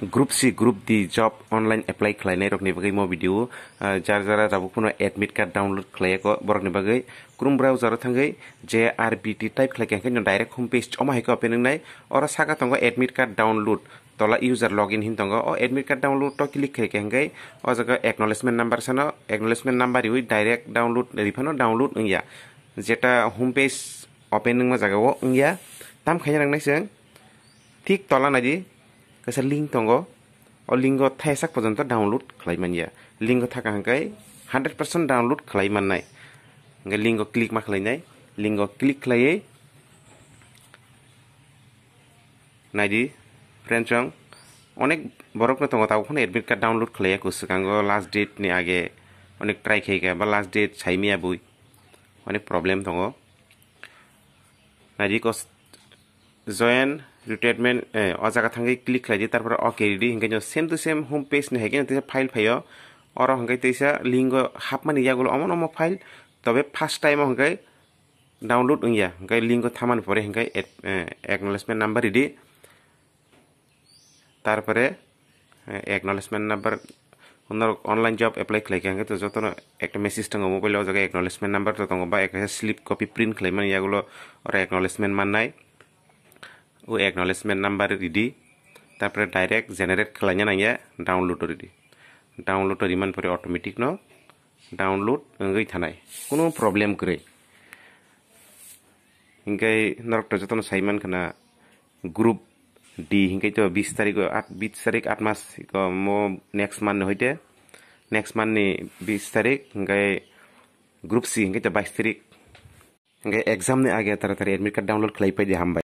Group C group D job online apply खालायनाय रकनि बागै मो भिडियो जार जरा जाबुखुनो एडमिट कार्ड डाउनलोड खालायको बरकनि बागै क्रोम ब्राउजर थांगै JRBT टाइप खालायखांखै डायरेक्ट होम पेज अमा हायको ओपेनिंनाय और सागा तंगो एडमिट कार्ड डाउनलोड तला यूजर लॉगिन हिन तंगो ओ एडमिट कार्ड डाउनलोड तो क्लिक खालायखांखै ओ जगा एक्नॉलेजमेंट नंबर सनो एक्नॉलेजमेंट नंबर इ डायरेक्ट डाउनलोड रिफानो डाउनलोड इंया जेटा होम पेज ओपेनिंग मा जागाओ इंया ताम खायनांनायसों ठीक तला नायदि कसा लिंक तंगो और लिंक थायसाक पर्यंत डाउनलोड खालायमानिया लिंक थाका हंकाय 100% डाउनलोड खालायमाननाय इंगे लिंक क्लिक मा खालायनाय लिंक क्लिक खालायै नायदि फ्रेंड्स अनेक बरकनो तंगो तावखौनो एडमिट कार्ड डाउनलोड खालायाखौ सिगांगो लास्ट डेट नि आगे अनेक ट्राई खायगा बा लास्ट डेट साइमिया बुई अनेक प्रॉब्लम तंगो नायदि कस जॉइन रिटायरमेंट अजागा थांगै क्लिक खालायदि तारपर ओके रेडी हिंगे same to same home page नि हायगे ते फाइल फायो और हंगे तेसा लिंक हाबमानि यागुल अमन फाइल तबे फर्स्ट टाइम हंगे डाउनलोड इंया हंगे लिंक थामान परे हंगे एक्नॉलेजमेंट नंबर रेडी तारपरे acknowledgement number online job apply खालायके हंगे तो जतनो एक मेसेज तंगो मोबाइल जगह एक्नॉलेजमेंट नंबर तो तंगो बा एक स्लिप कॉपी प्रिंट खालायमानि यागुल और एक्नॉलेजमेंट माननाय वो एक्नॉलेजमेंट नंबर रेडी तारपरे डायरेक्ट जेनरेट खालायना नाया डाउनलोड रेडी डाउनलोड रिमान परे ऑटोमेटिक नो डाउनलोड गई थानाय कोनो प्रॉब्लम करे हिंगे नरक तो जतनो साइमान खना ग्रुप डी हिंगे तो 20 तारीख 8 मास को मो नेक्स्ट मंथ होइते नेक्स्ट मंथ नि 20 तारीख हिंगे ग्रुप सी हिंगे तो 22 तारीख हिंगे एग्जाम ने आगे तारा एडमिट कार्ड डाउनलोड खालाय पाइदे हामबाय।